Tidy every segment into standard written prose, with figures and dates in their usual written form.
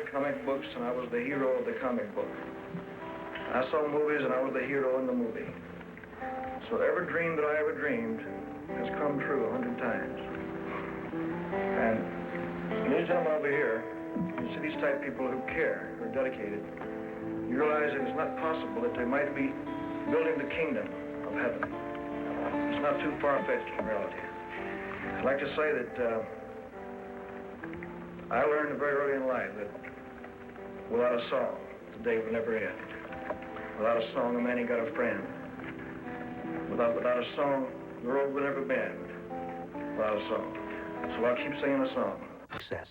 read comic books, and I was the hero of the comic book. I saw movies, and I was the hero in the movie. So every dream that I ever dreamed has come true 100 times. And these gentlemen over here, you see these type people who care, who are dedicated, you realize that it's not possible that they might be building the kingdom of heaven. It's not too far-fetched in reality. I'd like to say that I learned very early in life that without a song, the day would never end. Without a song, a man ain't got a friend. Without a song, the road will never bend. Without a song. So I'll keep singing a song. Success.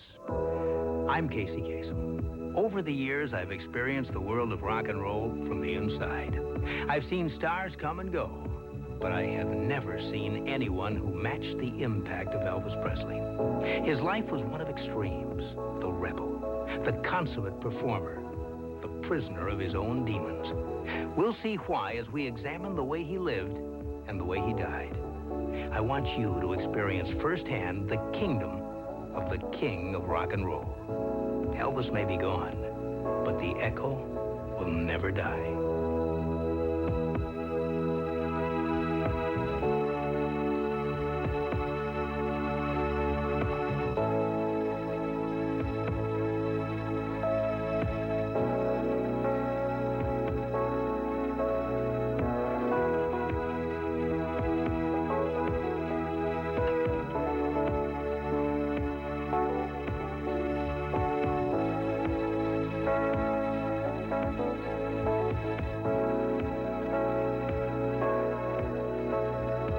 I'm Casey Kasem. Over the years, I've experienced the world of rock and roll from the inside. I've seen stars come and go, but I have never seen anyone who matched the impact of Elvis Presley. His life was one of extremes. The rebel, the consummate performer, the prisoner of his own demons. We'll see why as we examine the way he lived and the way he died. I want you to experience firsthand the kingdom of the king of rock and roll. Elvis may be gone, but the echo will never die.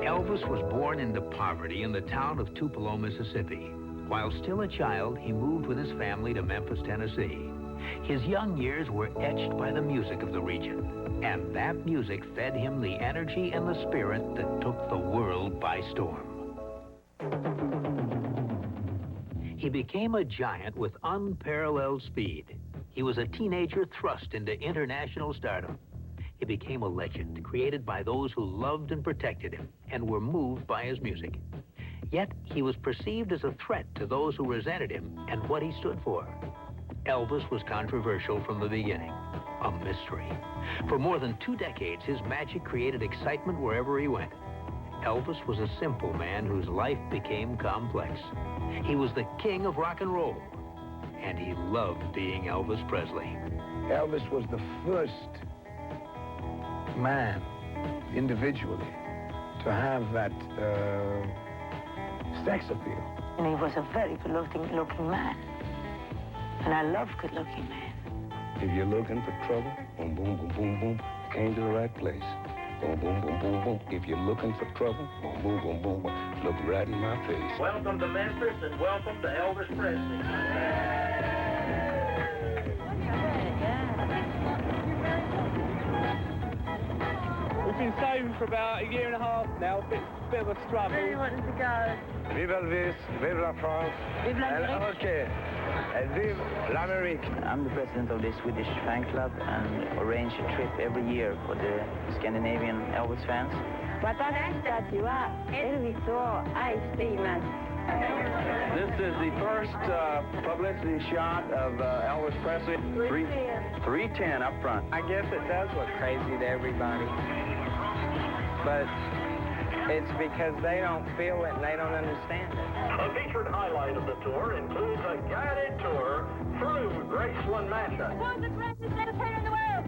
Elvis was born into poverty in the town of Tupelo, Mississippi. While still a child, he moved with his family to Memphis, Tennessee. His young years were etched by the music of the region, and that music fed him the energy and the spirit that took the world by storm. He became a giant with unparalleled speed. He was a teenager thrust into international stardom. He became a legend created by those who loved and protected him and were moved by his music. Yet he was perceived as a threat to those who resented him and what he stood for. Elvis was controversial from the beginning, a mystery. For more than 2 decades, his magic created excitement wherever he went. Elvis was a simple man whose life became complex. He was the king of rock and roll, and he loved being Elvis Presley. Elvis was the first man, individually, to have that sex appeal. And he was a very good-looking man. And I love good-looking men. If you're looking for trouble, boom, boom, boom, boom, boom, came to the right place. Boom, boom, boom, boom, boom. If you're looking for trouble, boom, boom, boom, boom, boom, look right in my face. Welcome to Memphis and welcome to Elvis Presley. We've been saving for about 1.5 years now, a bit of a struggle. Really wanted to go. Vive Elvis, vive la France, Vive l'Amérique. Okay, and vive l'Amérique. I'm the president of the Swedish fan club and arrange a trip every year for the Scandinavian Elvis fans. This is the first publicity shot of Elvis Presley. 310 up front. I guess it does look crazy to everybody, but it's because they don't feel it and they don't understand it. A featured highlight of the tour includes a guided tour through Graceland Mansion. Who's the greatest entertainer in the world?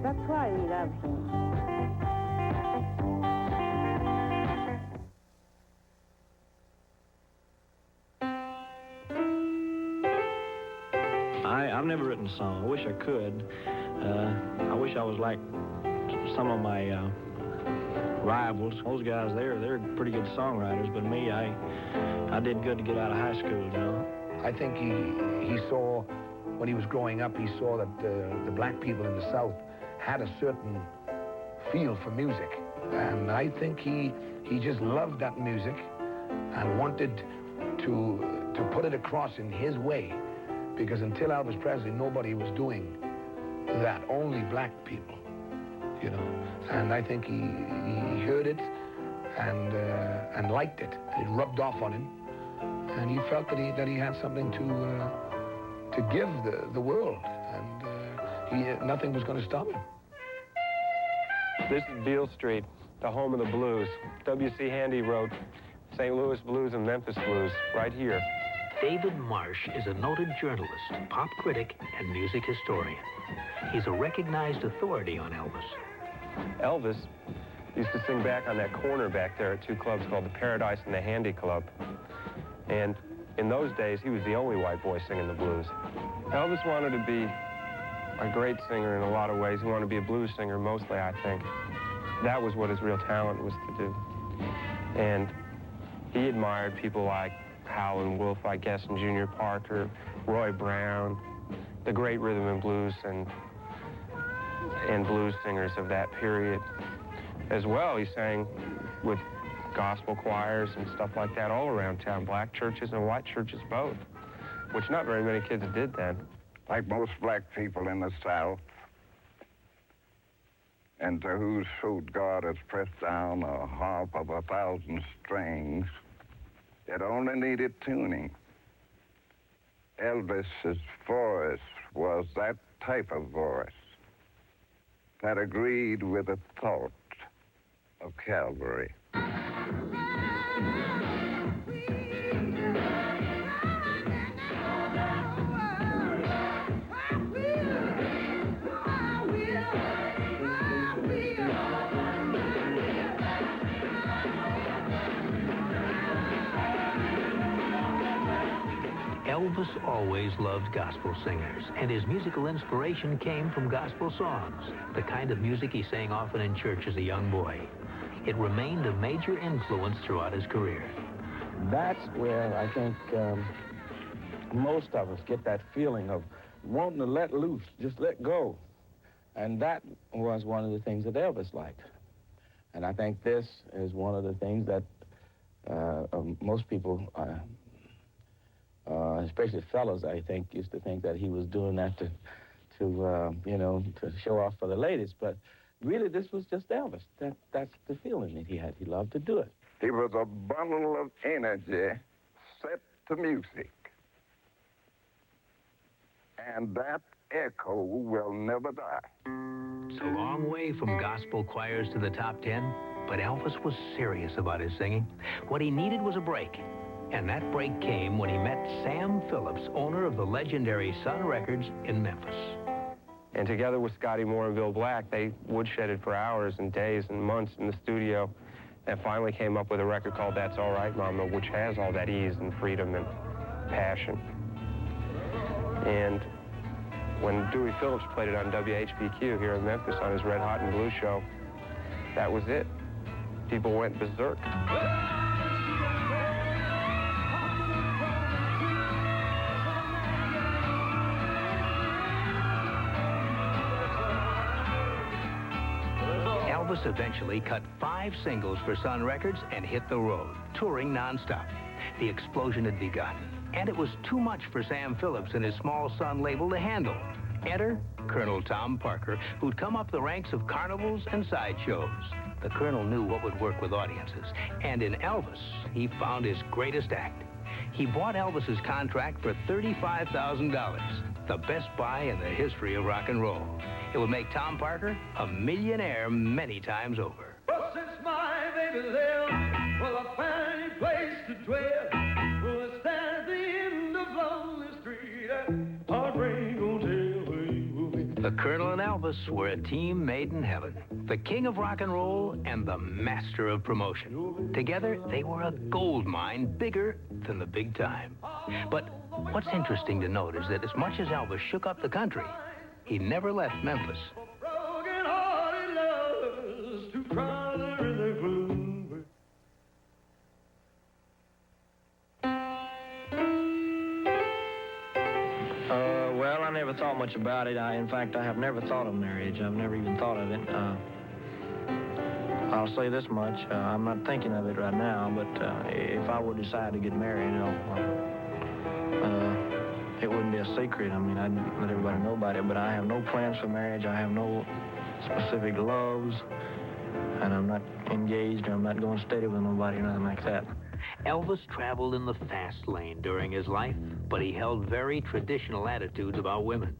That's why we love him. I've never written a song. I wish I could. I wish I was like some of my rivals. Those guys, they're pretty good songwriters, but me, I did good to get out of high school, you know. I think he saw, when he was growing up, he saw that the black people in the South had a certain feel for music. And I think he just loved that music and wanted to put it across in his way. Because until Elvis Presley, nobody was doing that, only black people, you know. And I think he heard it and liked it. It rubbed off on him, and he felt that he had something to give the world, and nothing was going to stop him. This is Beale Street, the home of the blues. W.C. Handy wrote St. Louis Blues and Memphis Blues right here. David Marsh is a noted journalist, pop critic, and music historian. He's a recognized authority on Elvis. Elvis used to sing back on that corner back there at two clubs called the Paradise and the Handy Club. And in those days, he was the only white boy singing the blues. Elvis wanted to be a great singer in a lot of ways. He wanted to be a blues singer mostly, I think. That was what his real talent was to do. And he admired people like Howlin' Wolf, I guess, and Junior Parker, Roy Brown, the great rhythm and blues and blues singers of that period. As well, he sang with gospel choirs and stuff like that all around town, black churches and white churches both, which not very many kids did then. Like most black people in the South, and to whose throat God has pressed down a harp of 1,000 strings, it only needed tuning. Elvis's voice was that type of voice that agreed with the thought of Calvary. Elvis always loved gospel singers, and his musical inspiration came from gospel songs, the kind of music he sang often in church as a young boy. It remained a major influence throughout his career. That's where I think most of us get that feeling of wanting to let loose, just let go. And that was one of the things that Elvis liked. And I think this is one of the things that most people, especially fellas, I think, used to think that he was doing that to show off for the ladies. But really, this was just Elvis. That's the feeling that he had. He loved to do it. He was a bundle of energy set to music. And that echo will never die. It's a long way from gospel choirs to the top 10, but Elvis was serious about his singing. What he needed was a break. And that break came when he met Sam Phillips, owner of the legendary Sun Records in Memphis. And together with Scotty Moore and Bill Black, they woodshedded for hours and days and months in the studio and finally came up with a record called That's All Right, Mama, which has all that ease and freedom and passion. And when Dewey Phillips played it on WHBQ here in Memphis on his Red Hot and Blue show, that was it. People went berserk. Elvis eventually cut 5 singles for Sun Records and hit the road, touring nonstop. The explosion had begun, and it was too much for Sam Phillips and his small Sun label to handle. Enter Colonel Tom Parker, who'd come up the ranks of carnivals and sideshows. The Colonel knew what would work with audiences, and in Elvis, he found his greatest act. He bought Elvis's contract for $35,000, the best buy in the history of rock and roll. It would make Tom Parker a millionaire many times over. But since my baby left, well, I found a place to dwell. Well, I stand at the end of Lonely Street, and heartbreak gon' tell where you will be. The Colonel and Elvis were a team made in heaven. The king of rock and roll and the master of promotion. Together, they were a gold mine bigger than the big time. But what's interesting to note is that as much as Elvis shook up the country, he never left Memphis. Broken-hearted lovers to cry there in the gloom. Well, I never thought much about it. In fact, I have never thought of marriage. I've never even thought of it. I'll say this much. I'm not thinking of it right now, but if I were to decide to get married, it wouldn't be a secret. I mean, I'd let everybody know about it, but I have no plans for marriage. I have no specific loves, and I'm not engaged, or I'm not going steady with nobody or nothing like that. Elvis traveled in the fast lane during his life, but he held very traditional attitudes about women.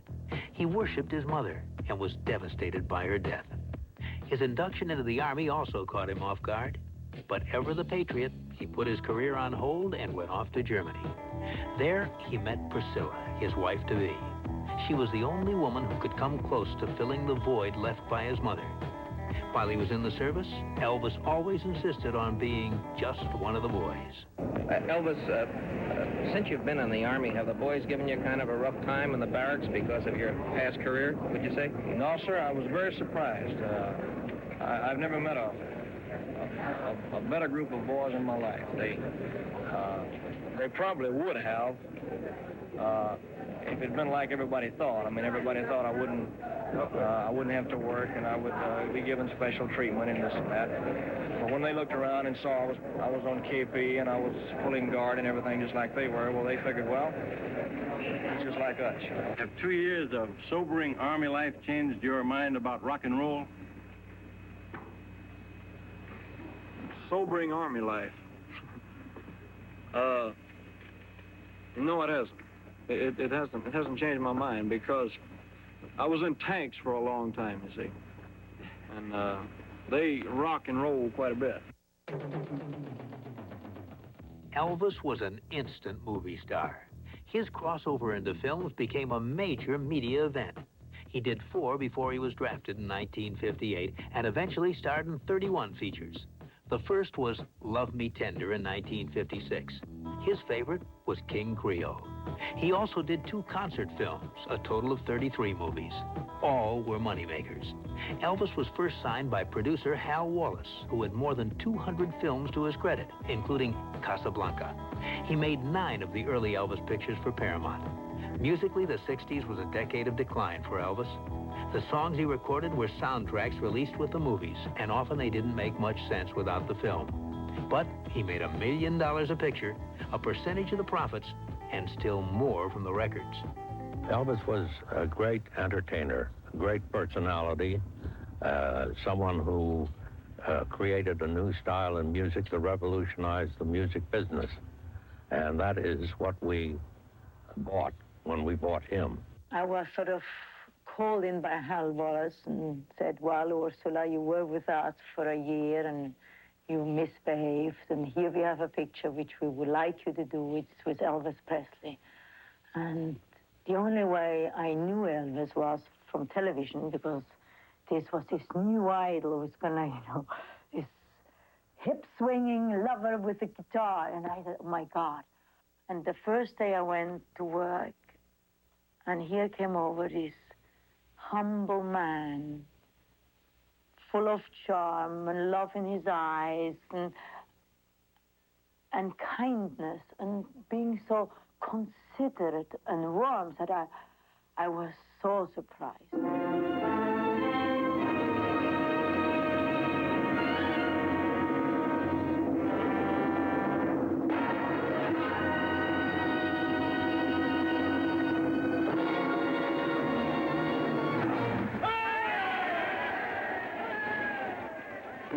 He worshipped his mother and was devastated by her death. His induction into the Army also caught him off guard, but ever the patriot, he put his career on hold and went off to Germany. There, he met Priscilla, his wife-to-be. She was the only woman who could come close to filling the void left by his mother. While he was in the service, Elvis always insisted on being just one of the boys. Elvis, since you've been in the Army, have the boys given you kind of a rough time in the barracks because of your past career, would you say? No, sir, I was very surprised. I've never met a better group of boys in my life. They probably would have if it'd been like everybody thought. I mean, everybody thought I wouldn't have to work and I would be given special treatment and this and that. But when they looked around and saw I was on KP and I was pulling guard and everything just like they were, well, they figured, well, it's just like us. Have 2 years of sobering Army life changed your mind about rock and roll? Sobering Army life. No, it hasn't. It hasn't changed my mind because I was in tanks for a long time, you see. And they rock and roll quite a bit. Elvis was an instant movie star. His crossover into films became a major media event. He did 4 before he was drafted in 1958 and eventually starred in 31 features. The first was Love Me Tender in 1956. His favorite was King Creole. He also did 2 concert films, a total of 33 movies. All were moneymakers. Elvis was first signed by producer Hal Wallace, who had more than 200 films to his credit, including Casablanca. He made 9 of the early Elvis pictures for Paramount. Musically, the 60s was a decade of decline for Elvis. The songs he recorded were soundtracks released with the movies, and often they didn't make much sense without the film. But he made $1 million a picture, a percentage of the profits, and still more from the records. Elvis was a great entertainer, a great personality, someone who created a new style in music that revolutionized the music business. And that is what we bought when we bought him. I was sort of called in by Hal Wallace and said, well, Ursula, you were with us for a year and you misbehaved, and here we have a picture which we would like you to do, which was Elvis Presley. And the only way I knew Elvis was from television, because this was his new idol who was gonna, this hip-swinging lover with a guitar. And I thought, oh my God. And the first day I went to work, and here came over this humble man, full of charm and love in his eyes and kindness and being so considerate and warm that I was so surprised.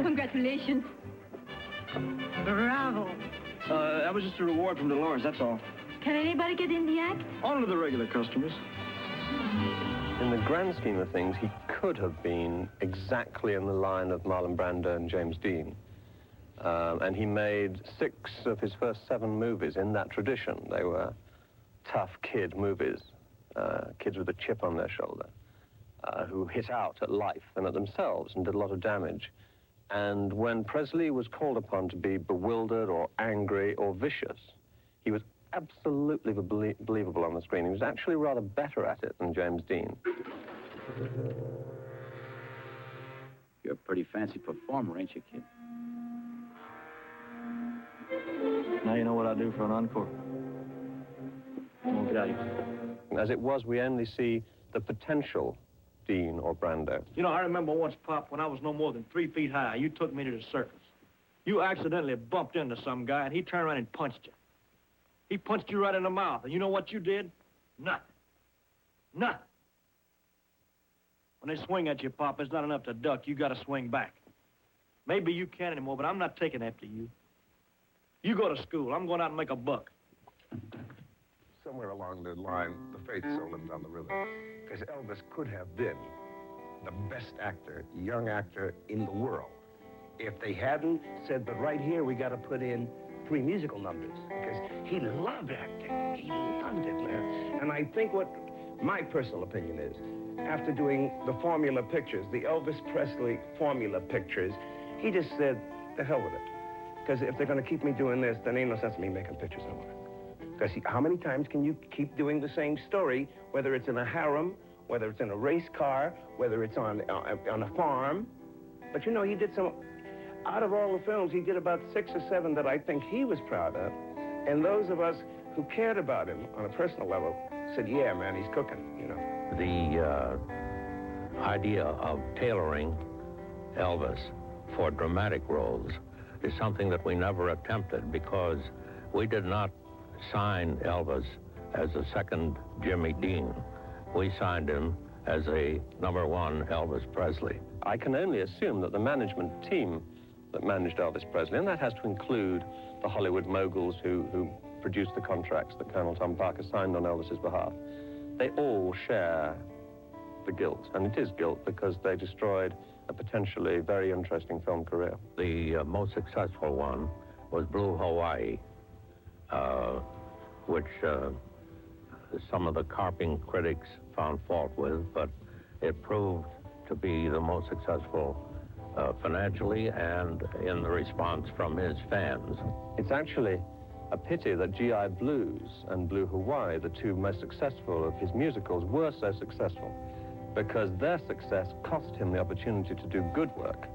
Congratulations. Bravo. That was just a reward from Dolores, that's all. Can anybody get in the act? Only the regular customers. In the grand scheme of things, he could have been exactly in the line of Marlon Brando and James Dean. And he made 6 of his first 7 movies in that tradition. They were tough kid movies, kids with a chip on their shoulder, who hit out at life and at themselves and did a lot of damage. And when Presley was called upon to be bewildered or angry or vicious, he was absolutely believable on the screen. He was actually rather better at it than James Dean. You're a pretty fancy performer, ain't you, kid? Now you know what I do for an encore. Come on, get out of here. As it was, we only see the potential Dean or Brando. You know, I remember once, Pop, when I was no more than 3 feet high, you took me to the circus. You accidentally bumped into some guy, and he turned around and punched you. He punched you right in the mouth, and you know what you did? Nothing. Nothing. When they swing at you, Pop, it's not enough to duck. You got to swing back. Maybe you can't anymore, but I'm not taking after you. You go to school. I'm going out and make a buck. Somewhere along the line, the faith sold him down the river. Because Elvis could have been the best actor, young actor in the world, if they hadn't said, but right here we got to put in 3 musical numbers. Because he loved acting. He loved it, man. And I think what my personal opinion is, after doing the formula pictures, the Elvis Presley formula pictures, he just said, the hell with it. Because if they're going to keep me doing this, then ain't no sense in me making pictures no more. Because how many times can you keep doing the same story, whether it's in a harem, whether it's in a race car, whether it's on a farm? But you know, he did some, out of all the films, he did about 6 or 7 that I think he was proud of. And those of us who cared about him on a personal level said, yeah, man, he's cooking, you know. The idea of tailoring Elvis for dramatic roles is something that we never attempted because we did not sign Elvis as a second Jimmy Dean. We signed him as a #1 Elvis Presley. I can only assume that the management team that managed Elvis Presley, and that has to include the Hollywood moguls who produced the contracts that Colonel Tom Parker signed on Elvis's behalf, they all share the guilt. And it is guilt because they destroyed a potentially very interesting film career. The most successful one was Blue Hawaii, which some of the carping critics found fault with, but it proved to be the most successful financially and in the response from his fans. It's actually a pity that G.I. Blues and Blue Hawaii, the 2 most successful of his musicals, were so successful because their success cost him the opportunity to do good work,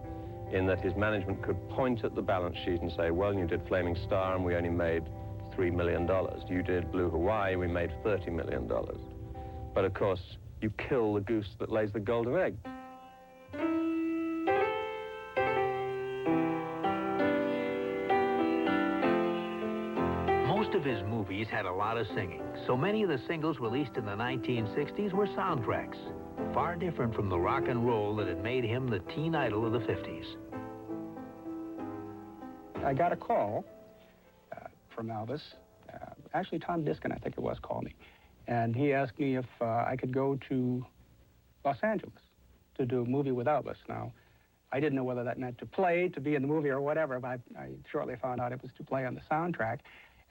in that his management could point at the balance sheet and say, well, you did Flaming Star and we only made $3 million. You did Blue Hawaii, we made $30 million. But of course, you kill the goose that lays the golden egg. Most of his movies had a lot of singing, so many of the singles released in the 1960s were soundtracks, far different from the rock and roll that had made him the teen idol of the 50s. I got a call from Elvis. Actually, Tom Diskin, I think it was, called me. And he asked me if I could go to Los Angeles to do a movie with Elvis. Now, I didn't know whether that meant to play, to be in the movie, or whatever, but I shortly found out it was to play on the soundtrack.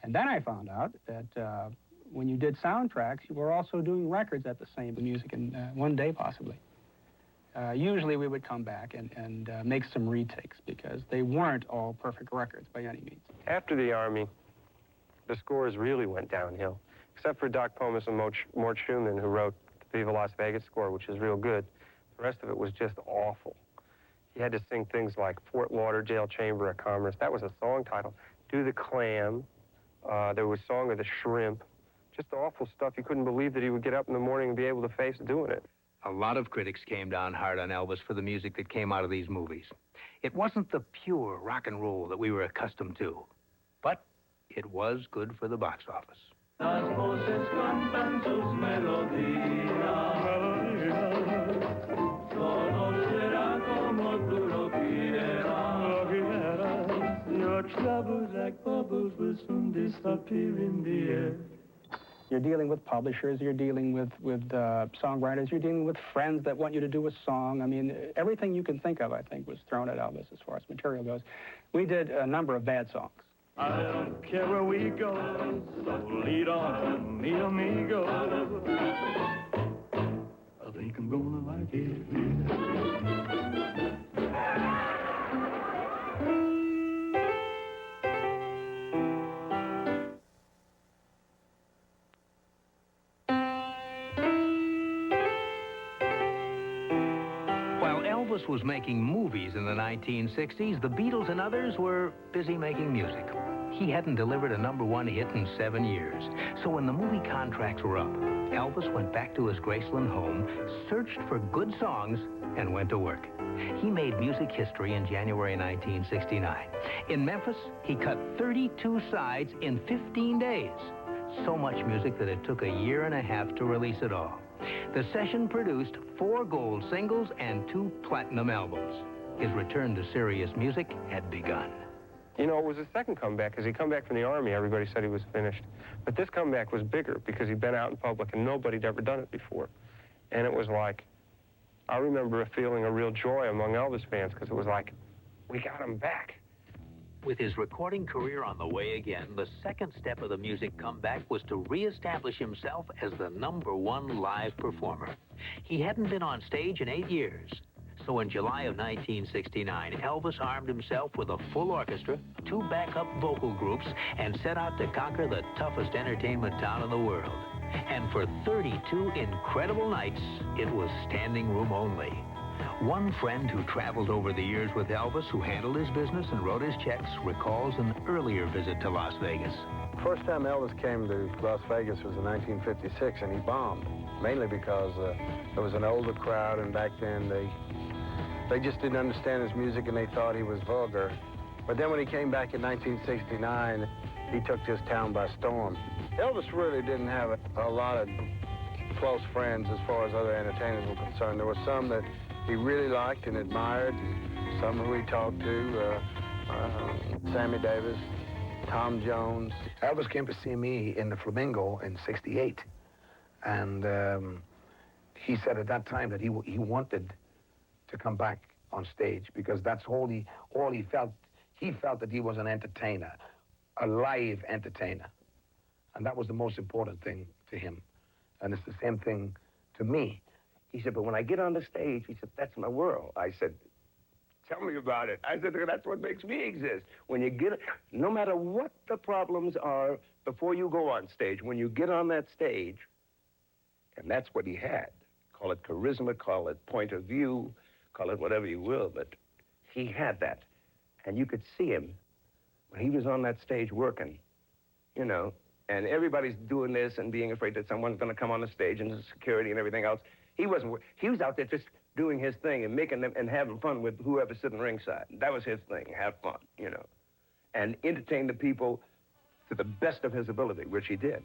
And then I found out that when you did soundtracks, you were also doing records at the same music in one day, possibly. Usually we would come back and make some retakes because they weren't all perfect records by any means. After the Army, the scores really went downhill, except for Doc Pomus and Mort Schumann, who wrote the Viva Las Vegas score, which is real good. The rest of it was just awful. He had to sing things like Fort Lauderdale Chamber of Commerce. That was a song title. Do the Clam. There was Song of the Shrimp. Just awful stuff. You couldn't believe that he would get up in the morning and be able to face doing it. A lot of critics came down hard on Elvis for the music that came out of these movies. It wasn't the pure rock and roll that we were accustomed to, but it was good for the box office. Las voces cantan sus melodías, todo será como tú lo quieras. Your troubles like bubbles will soon disappear in the air. You're dealing with publishers, you're dealing with songwriters, you're dealing with friends that want you to do a song. I mean, everything you can think of, I think, was thrown at Elvis as far as material goes. We did a number of bad songs. I don't care where we go, so lead on, mi amigo. I think I'm gonna like it. While Elvis was making movies in the 1960s, the Beatles and others were busy making music. He hadn't delivered a #1 hit in 7 years. So when the movie contracts were up, Elvis went back to his Graceland home, searched for good songs, and went to work. He made music history in January 1969. In Memphis, he cut 32 sides in 15 days. So much music that it took a year and a half to release it all. The session produced 4 gold singles and 2 platinum albums. His return to serious music had begun. You know, it was his second comeback. As he come back from the Army, everybody said he was finished. But this comeback was bigger because he'd been out in public and nobody had ever done it before. And it was like, I remember feeling a real joy among Elvis fans because it was like, we got him back. With his recording career on the way again, the second step of the music comeback was to reestablish himself as the #1 live performer. He hadn't been on stage in 8 years. So in July of 1969, Elvis armed himself with a full orchestra, 2 backup vocal groups, and set out to conquer the toughest entertainment town in the world. And for 32 incredible nights, it was standing room only. One friend who traveled over the years with Elvis, who handled his business and wrote his checks, recalls an earlier visit to Las Vegas. First time Elvis came to Las Vegas was in 1956, and he bombed, mainly because there was an older crowd, and back then they just didn't understand his music, and they thought he was vulgar. But then when he came back in 1969, he took this town by storm. Elvis really didn't have a lot of close friends as far as other entertainers were concerned. There were some that he really liked and admired, and some who he talked to, Sammy Davis, Tom Jones. Elvis came to see me in the Flamingo in '68, and he said at that time that he wanted to come back on stage because that's all he felt. He felt that he was an entertainer, a live entertainer, and that was the most important thing to him. And it's the same thing to me. He said, but when I get on the stage, he said, that's my world. I said, tell me about it. I said, that's what makes me exist. When you get, no matter what the problems are before you go on stage, when you get on that stage, and that's what he had. Call it charisma, call it point of view, call it whatever you will, but he had that. And you could see him when he was on that stage working, you know, and everybody's doing this and being afraid that someone's going to come on the stage and the security and everything else. He wasn't. He was out there just doing his thing and making them and having fun with whoever's sitting ringside. That was his thing, have fun, you know, and entertain the people to the best of his ability, which he did.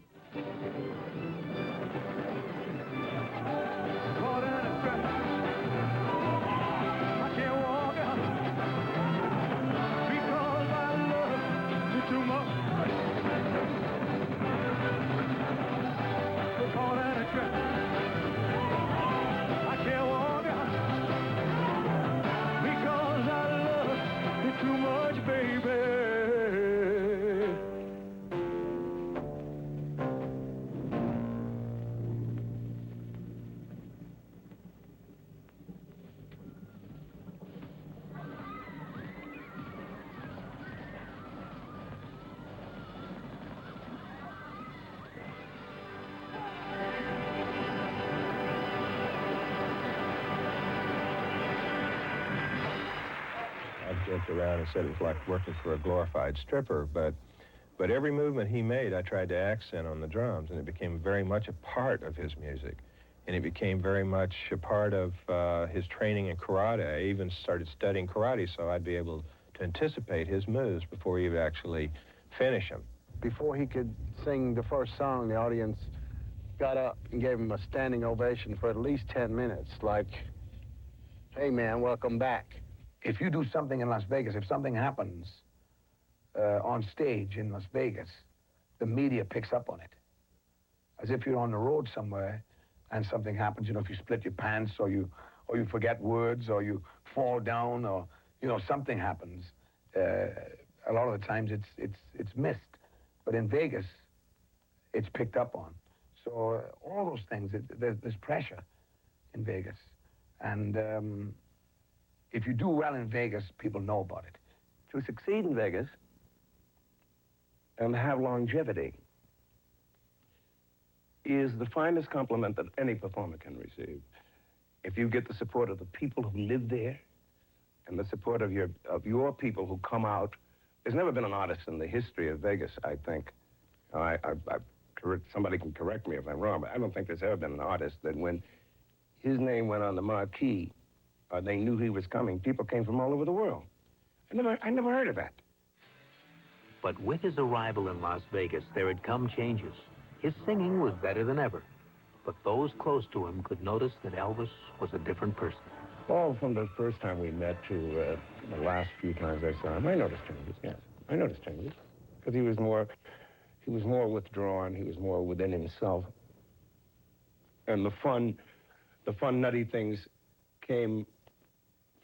Around and said it was like working for a glorified stripper, but every movement he made I tried to accent on the drums, and it became very much a part of his music, and it became very much a part of his training in karate. I even started studying karate so I'd be able to anticipate his moves before he would actually finish them. Before he could sing the first song, the audience got up and gave him a standing ovation for at least 10 minutes, like, hey man, welcome back. If you do something in Las Vegas, if something happens on stage in Las Vegas, the media picks up on it. As if you're on the road somewhere and something happens, you know, if you split your pants or you forget words or you fall down or, you know, something happens, a lot of the times it's missed. But in Vegas, it's picked up on. So all those things, there's pressure in Vegas. And if you do well in Vegas, people know about it. To succeed in Vegas and have longevity is the finest compliment that any performer can receive. If you get the support of the people who live there and the support of your people who come out. There's never been an artist in the history of Vegas, I think. Somebody can correct me if I'm wrong, but I don't think there's ever been an artist that when his name went on the marquee, they knew he was coming. People came from all over the world. I never heard of that. But with his arrival in Las Vegas, there had come changes. His singing was better than ever. But those close to him could notice that Elvis was a different person. Well, from the first time we met to the last few times I saw him, I noticed changes, yes. I noticed changes. Because he was more withdrawn, he was more within himself. And the fun, nutty things came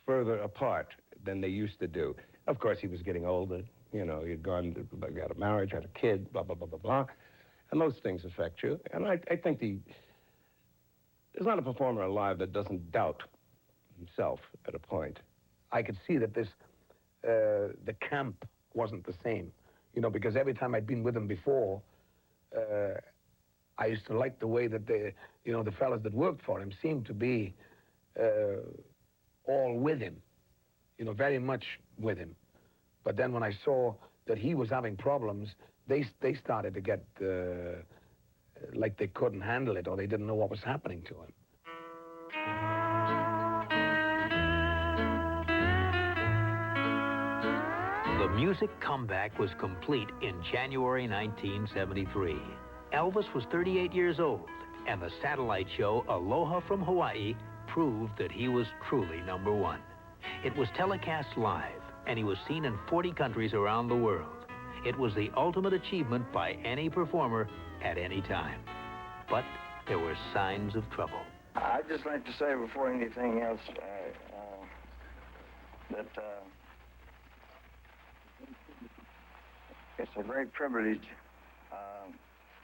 further apart than they used to do. Of course, he was getting older. You know, he'd got a marriage, had a kid, blah, blah, blah, blah, blah. And those things affect you. And I think there's not a performer alive that doesn't doubt himself at a point. I could see that the camp wasn't the same, you know, because every time I'd been with him before, I used to like the way that the fellas that worked for him seemed to be all with him, you know, very much with him. But then when I saw that he was having problems, they started to get like they couldn't handle it or they didn't know what was happening to him. The music comeback was complete in January 1973. Elvis was 38 years old, and the satellite show Aloha from Hawaii proved that he was truly #1. It was telecast live, and he was seen in 40 countries around the world. It was the ultimate achievement by any performer at any time. But there were signs of trouble. I'd just like to say before anything else that it's a great privilege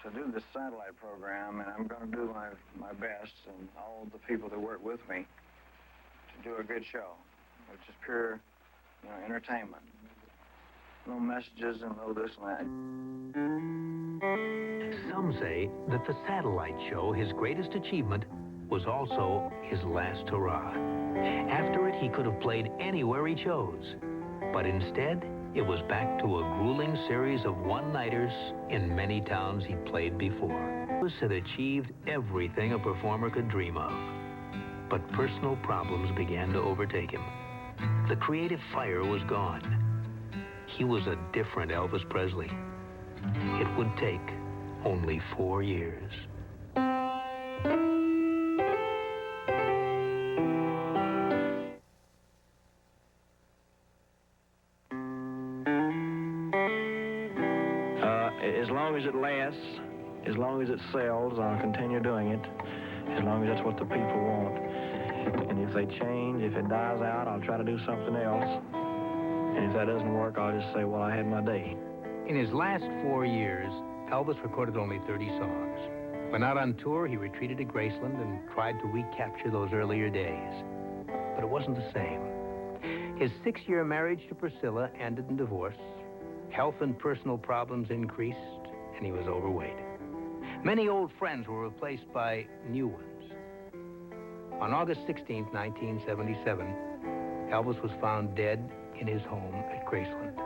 to do this satellite program, and I'm going to do my best, and all the people that work with me, to do a good show, which is pure, you know, entertainment. No messages and no this and that. Some say that the satellite show, his greatest achievement, was also his last hurrah. After it, he could have played anywhere he chose. But instead, it was back to a grueling series of one-nighters in many towns he played before. Elvis had achieved everything a performer could dream of. But personal problems began to overtake him. The creative fire was gone. He was a different Elvis Presley. It would take only 4 years. As long as it lasts, as long as it sells, I'll continue doing it. As long as that's what the people want. And if they change, if it dies out, I'll try to do something else. And if that doesn't work, I'll just say, well, I had my day. In his last 4 years, Elvis recorded only 30 songs. When out on tour, he retreated to Graceland and tried to recapture those earlier days. But it wasn't the same. His 6-year marriage to Priscilla ended in divorce. Health and personal problems increased, and he was overweight. Many old friends were replaced by new ones. On August 16, 1977, Elvis was found dead in his home at Graceland.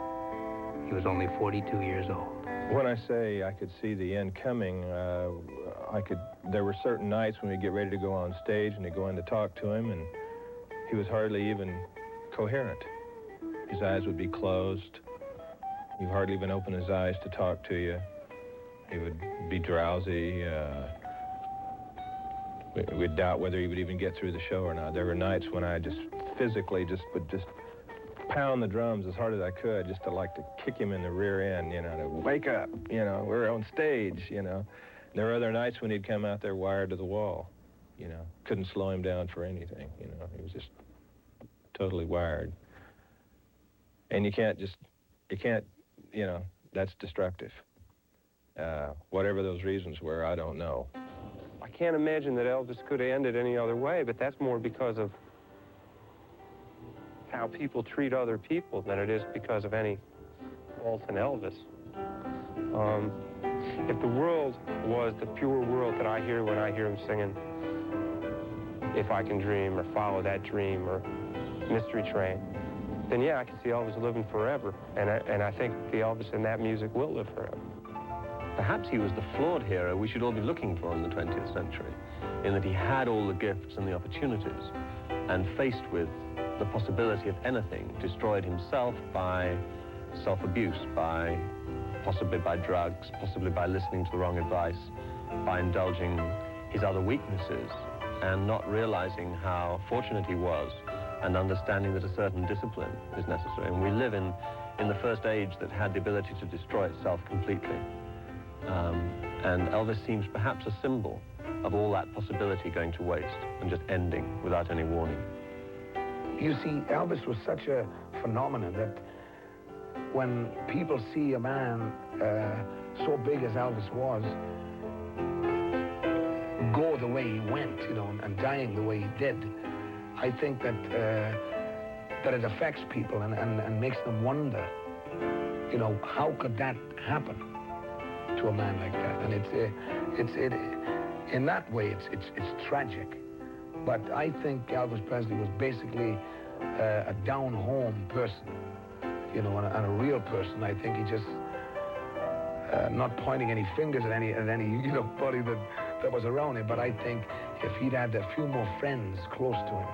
He was only 42 years old. When I say I could see the end coming, there were certain nights when we'd get ready to go on stage and they'd go in to talk to him, and he was hardly even coherent. His eyes would be closed. He'd hardly even open his eyes to talk to you. He would be drowsy. We'd doubt whether he would even get through the show or not. There were nights when I just physically would pound the drums as hard as I could, just to kick him in the rear end, you know, to wake up, you know, we're on stage, you know. There were other nights when he'd come out there wired to the wall, you know. Couldn't slow him down for anything, you know. He was just totally wired. And you can't, you know, that's destructive. Whatever those reasons were, I don't know. I can't imagine that Elvis could have ended any other way, but that's more because of how people treat other people than it is because of any fault in Elvis. If the world was the pure world that I hear when I hear him singing If I Can Dream or Follow That Dream or Mystery Train, then yeah, I can see Elvis living forever. And I think the Elvis in that music will live forever. Perhaps he was the flawed hero we should all be looking for in the 20th century, in that he had all the gifts and the opportunities, and faced with the possibility of anything, destroyed himself by self-abuse, possibly by drugs, possibly by listening to the wrong advice, by indulging his other weaknesses, and not realizing how fortunate he was, and understanding that a certain discipline is necessary. And we live in in the first age that had the ability to destroy itself completely. And Elvis seems perhaps a symbol of all that possibility going to waste and just ending without any warning. You see, Elvis was such a phenomenon that when people see a man so big as Elvis was, go the way he went, you know, and dying the way he did, I think that that it affects people and makes them wonder, you know, how could that happen to a man like that? And in that way, it's tragic. But I think Elvis Presley was basically a down-home person, you know, and a real person. I think he just, not pointing any fingers at any you know, buddy that was around him, but I think if he'd had a few more friends close to him,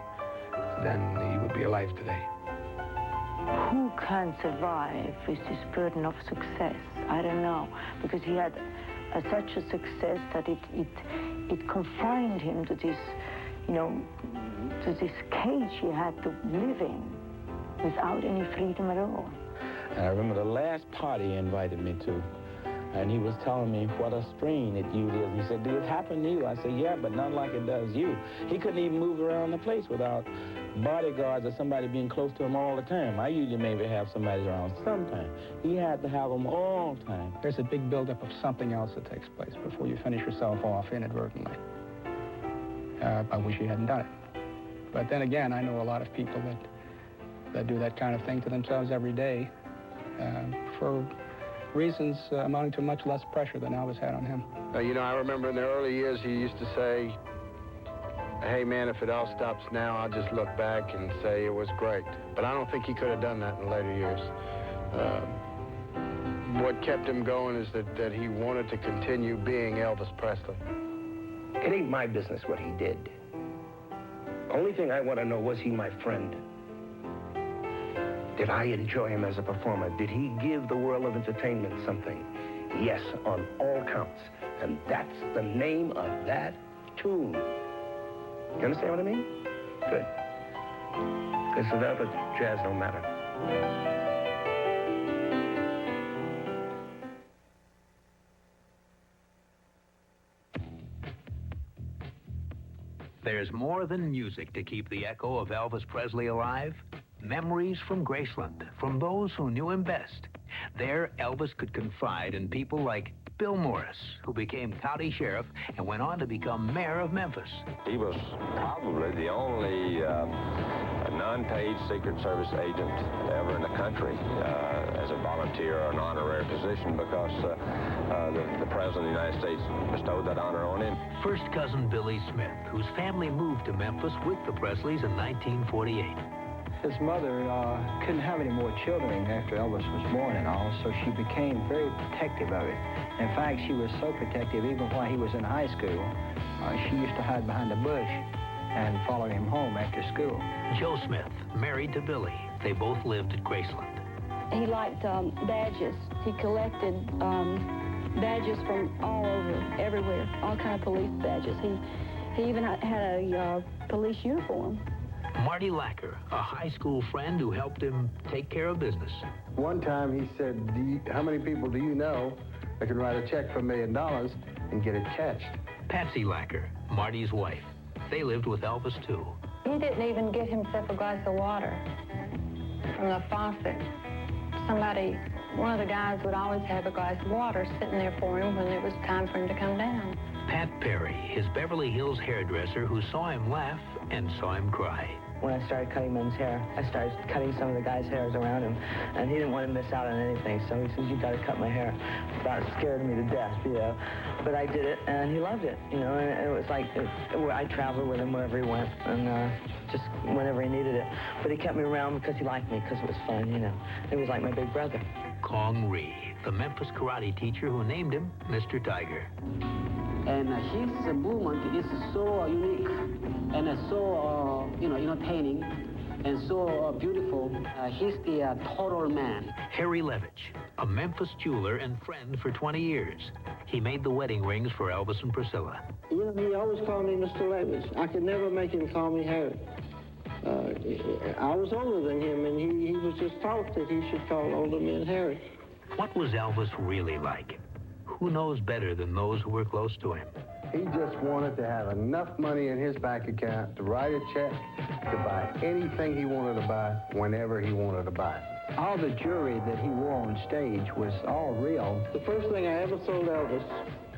then he would be alive today. Who can survive with this burden of success? I don't know, because he had such a success that it confined him to this, you know, to this cage he had to live in without any freedom at all. And I remember the last party he invited me to, and he was telling me what a strain it you is. He said, "Did it happen to you?" I said, "Yeah, but not like it does you." He couldn't even move around the place without bodyguards or somebody being close to him all the time. I usually maybe have somebody around sometime. He had to have them all the time. There's a big buildup of something else that takes place before you finish yourself off inadvertently. I wish he hadn't done it. But then again, I know a lot of people that do that kind of thing to themselves every day for reasons amounting to much less pressure than Elvis had on him. You know, I remember in the early years he used to say, "Hey man, if it all stops now, I'll just look back and say it was great." But I don't think he could have done that in later years. What kept him going is that he wanted to continue being Elvis Presley. It ain't my business what he did. Only thing I want to know, was he my friend? Did I enjoy him as a performer? Did he give the world of entertainment something? Yes, on all counts. And that's the name of that tune. You understand what I mean? Good. Because without it, jazz don't matter. There's more than music to keep the echo of Elvis Presley alive. Memories from Graceland, from those who knew him best. There, Elvis could confide in people like Bill Morris, who became county sheriff and went on to become mayor of Memphis. He was probably the only non-paid Secret Service agent ever in the country as a volunteer or an honorary position, because the President of the United States bestowed that honor on him. First cousin Billy Smith, whose family moved to Memphis with the Presleys in 1948. His mother couldn't have any more children after Elvis was born and all, so she became very protective of it. In fact, she was so protective even while he was in high school. She used to hide behind a bush and follow him home after school. Joe Smith, married to Billy. They both lived at Graceland. He liked badges. He collected badges from all over, everywhere, all kind of police badges. He even had a police uniform. Marty Lacker, a high school friend who helped him take care of business. One time he said, "How many people do you know that can write a check for $1 million and get it cashed?" Patsy Lacker, Marty's wife. They lived with Elvis, too. He didn't even get himself a glass of water from the faucet. One of the guys would always have a glass of water sitting there for him when it was time for him to come down. Pat Perry, his Beverly Hills hairdresser who saw him laugh and saw him cry. When I started cutting men's hair, I started cutting some of the guys' hairs around him, and he didn't want to miss out on anything, so he says, "You got to cut my hair." That scared me to death, you know. But I did it, and he loved it, you know, and it was like, I traveled with him wherever he went, and just whenever he needed it. But he kept me around because he liked me, because it was fun, you know. He was like my big brother. Kong Ree, the Memphis karate teacher who named him Mr. Tiger. And his movement is so unique and so, entertaining and so beautiful. He's the total man. Harry Levitch, a Memphis jeweler and friend for 20 years. He made the wedding rings for Elvis and Priscilla. You know, he always called me Mr. Levitch. I could never make him call me Harry. I was older than him, and he was just taught that he should call older men Harry. What was Elvis really like? Who knows better than those who were close to him? He just wanted to have enough money in his bank account to write a check to buy anything he wanted to buy whenever he wanted to buy it. All the jewelry that he wore on stage was all real. The first thing I ever sold Elvis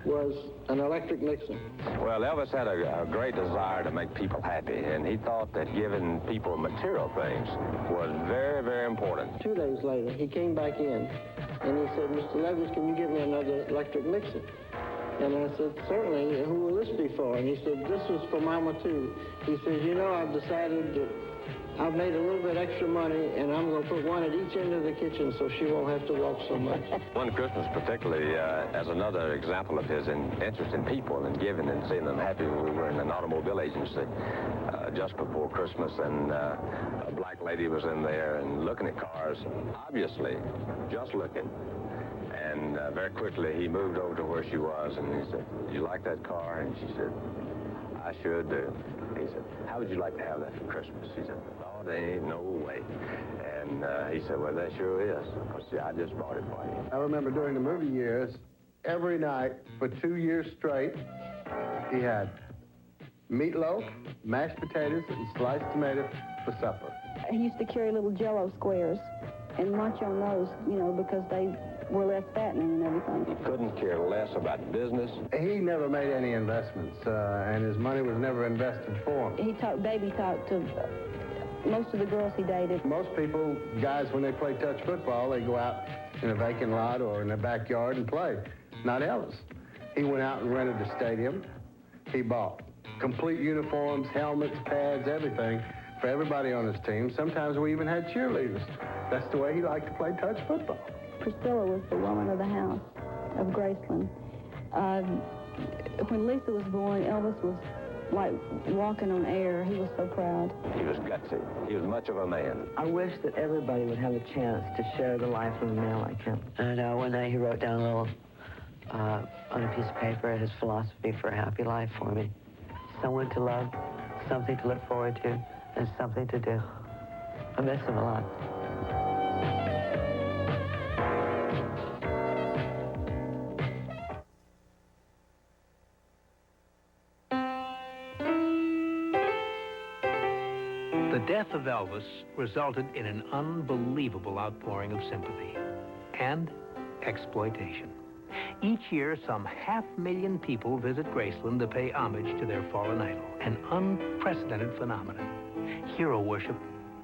was an electric mixer. Well, Elvis had a great desire to make people happy, and he thought that giving people material things was very, very important. 2 days later, he came back in, and he said, Mr. Levis, can you give me another electric mixer? And I said, certainly. Who will this be for? And he said, this was for Mama, too. He said, you know, I've decided that I've made a little bit extra money, and I'm going to put one at each end of the kitchen so she won't have to walk so much. One Christmas particularly, as another example of his interest in people and giving and seeing them happy, we were in an automobile agency just before Christmas, and a black lady was in there and looking at cars, obviously just looking. And very quickly, he moved over to where she was, and he said, "Do you like that car?" And she said, "I sure do." He said, "How would you like to have that for Christmas?" She said, "Oh, there ain't no way." And he said, "Well, that sure is. Because, I just bought it for you." I remember during the movie years, every night for 2 years straight, he had meatloaf, mashed potatoes, and sliced tomato for supper. He used to carry little Jell-O squares and munch on those, you know, because they were less fattening and everything. He couldn't care less about business. He never made any investments, and his money was never invested for him. He baby talked to most of the girls he dated. Most people, guys, when they play touch football, they go out in a vacant lot or in their backyard and play. Not Elvis. He went out and rented the stadium. He bought complete uniforms, helmets, pads, everything for everybody on his team. Sometimes we even had cheerleaders. That's the way he liked to play touch football. Priscilla was the woman of the house of Graceland. When Lisa was born, Elvis was like walking on air. He was so proud. He was gutsy. He was much of a man. I wish that everybody would have a chance to share the life of a man like him. And one day he wrote down a little, on a piece of paper, his philosophy for a happy life for me. Someone to love, something to look forward to, and something to do. I miss him a lot. The death of Elvis resulted in an unbelievable outpouring of sympathy and exploitation. Each year, some 500,000 people visit Graceland to pay homage to their fallen idol, an unprecedented phenomenon. Hero worship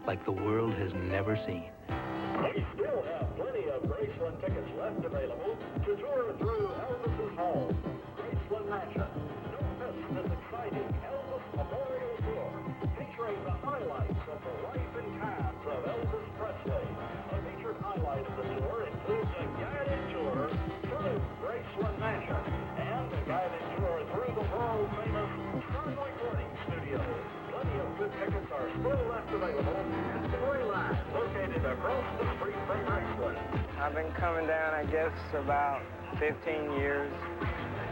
like the world has never seen. They still have plenty of Graceland tickets left available to tour through Elvis's home. Graceland Mansion. Don't miss this exciting Elvis Memorial Tour, featuring the highlights of the life and times of Elvis Presley. A featured highlight of the tour includes a guided tour through Graceland Mansion and a guided tour through the world-famous Sun Recording Studio. Plenty of good tickets are still left available at the Graceland, located across the street from Graceland. I've been coming down, I guess, about 15 years,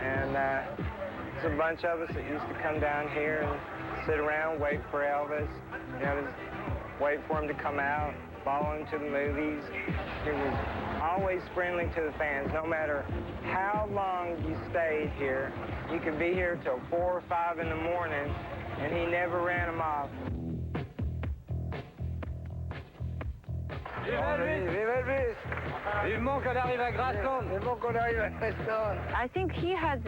and there's a bunch of us that used to come down here and sit around, wait for Elvis, you know, just wait for him to come out, follow him to the movies. He was always friendly to the fans, no matter how long you stayed here. You could be here till 4 or 5 in the morning, and he never ran them off. Vive Elvis! Vive Elvis! Vivement qu'on arrive à Graceland! Vivement qu'on arrive à Graceland! I think he has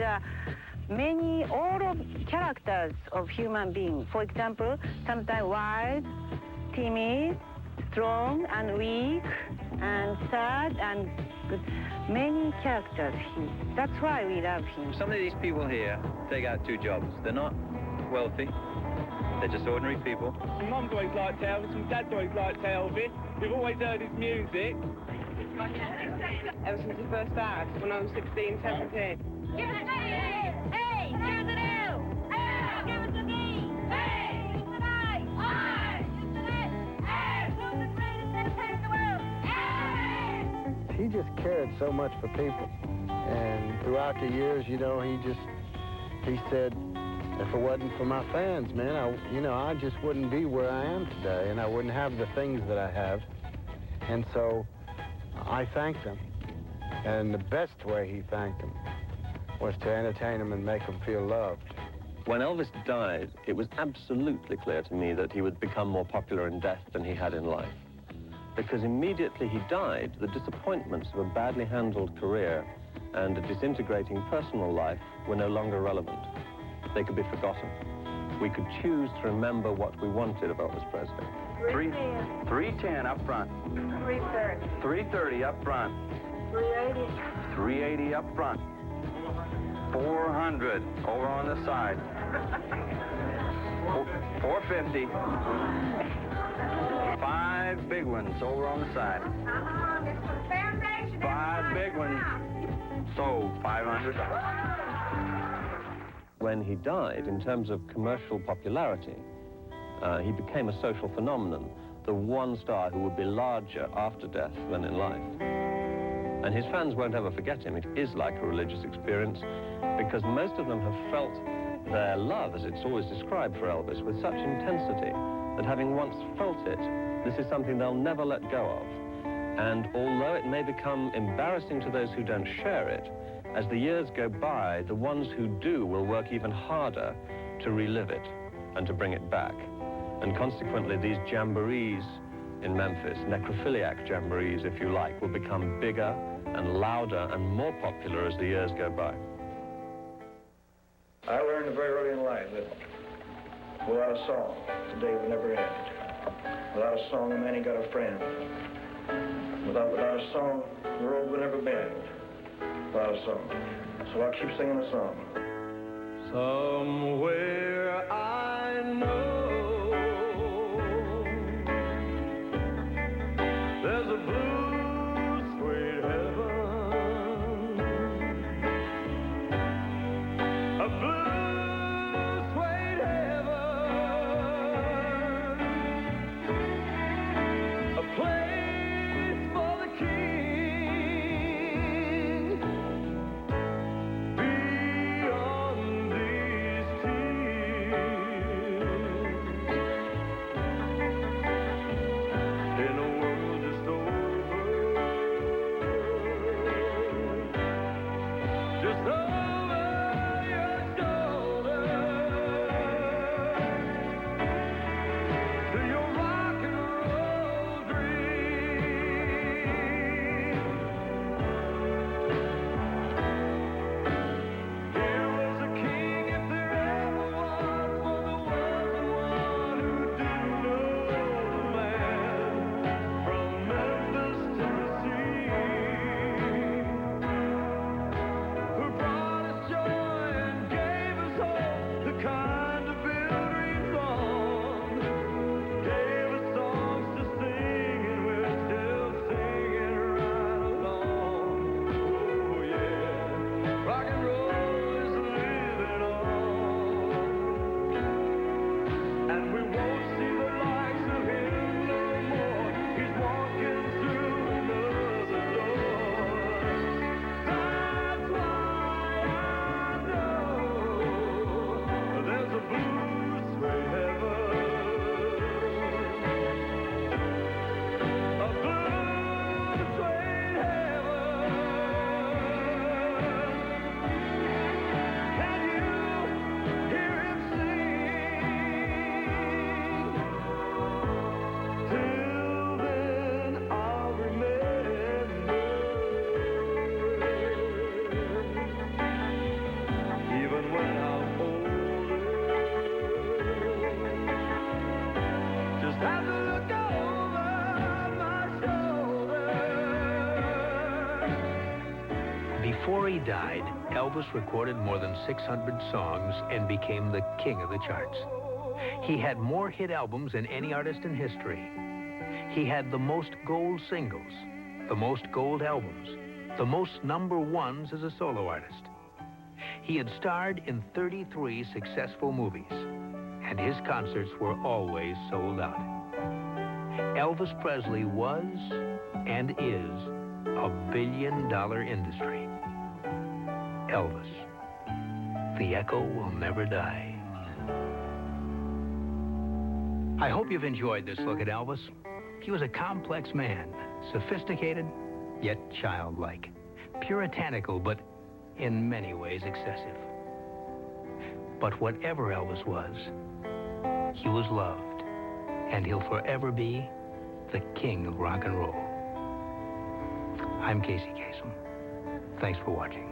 all of characters of human beings. For example, sometimes wild, timid, strong and weak, and sad, and many characters. That's why we love him. Some of these people here take out 2 jobs. They're not wealthy. They're just ordinary people. My mum's always liked Elvis, my dad's always liked Elvis. We've always heard his music. Ever since he first started, when I was 16, 17. Give us a hey! Hey! Give us an L! L! Give us a D! Hey! Give us an I! I! Give us an S! S! Who's the greatest entertainer in the world? S! He just cared so much for people. And throughout the years, you know, he said, if it wasn't for my fans, man, I just wouldn't be where I am today, and I wouldn't have the things that I have. And so I thank them. And the best way he thanked them was to entertain them and make them feel loved. When Elvis died, it was absolutely clear to me that he would become more popular in death than he had in life. Because immediately he died, the disappointments of a badly handled career and a disintegrating personal life were no longer relevant. They could be forgotten. We could choose to remember what we wanted of Elvis Presley. 310 up front. 330. 330 up front. 380. 380 up front. 400 over on the side. 450. 5 big ones over on the side. 5 big ones. So, $500. When he died, in terms of commercial popularity, he became a social phenomenon, the one star who would be larger after death than in life. And his fans won't ever forget him. It is like a religious experience, because most of them have felt their love, as it's always described for Elvis, with such intensity that having once felt it, this is something they'll never let go of. And although it may become embarrassing to those who don't share it, as the years go by, the ones who do will work even harder to relive it and to bring it back. And consequently, these jamborees in Memphis, necrophiliac jamborees, if you like, will become bigger and louder and more popular as the years go by. I learned very early in life that without a song, the day would never end. Without a song, a man ain't got a friend. Without a song, the road would never bend. Without a song. So I'll keep singing a song. Somewhere I know there's a blue sweet heaven, a blue sweet heaven, a place for the king beyond these tears, in a world just over, just over your shoulder, to your rock and roll dream. Here was a king, if there ever was, for the was and one who do know the land from Memphis, Tennessee, who brought us joy and gave us hope, the kind to build dreams on, gave us songs to sing, and we're still singing right along. Oh yeah, rock and roll is living on, and we won't see the likes of him no more. He's walking through another door. That's why I know there's a blue sweet heaven, a blue sweet heaven. Can you hear him sing? Till then I'll remember, even when I'm older, just have to look over my shoulder. Before he died, Elvis recorded more than 600 songs and became the king of the charts. He had more hit albums than any artist in history. He had the most gold singles, the most gold albums, the most #1s as a solo artist. He had starred in 33 successful movies, and his concerts were always sold out. Elvis Presley was and is a billion-dollar industry. Elvis, the echo will never die. I hope you've enjoyed this look at Elvis. He was a complex man, sophisticated, yet childlike, puritanical, but in many ways excessive. But whatever Elvis was, he was loved, and he'll forever be the king of rock and roll. I'm Casey Kasem. Thanks for watching.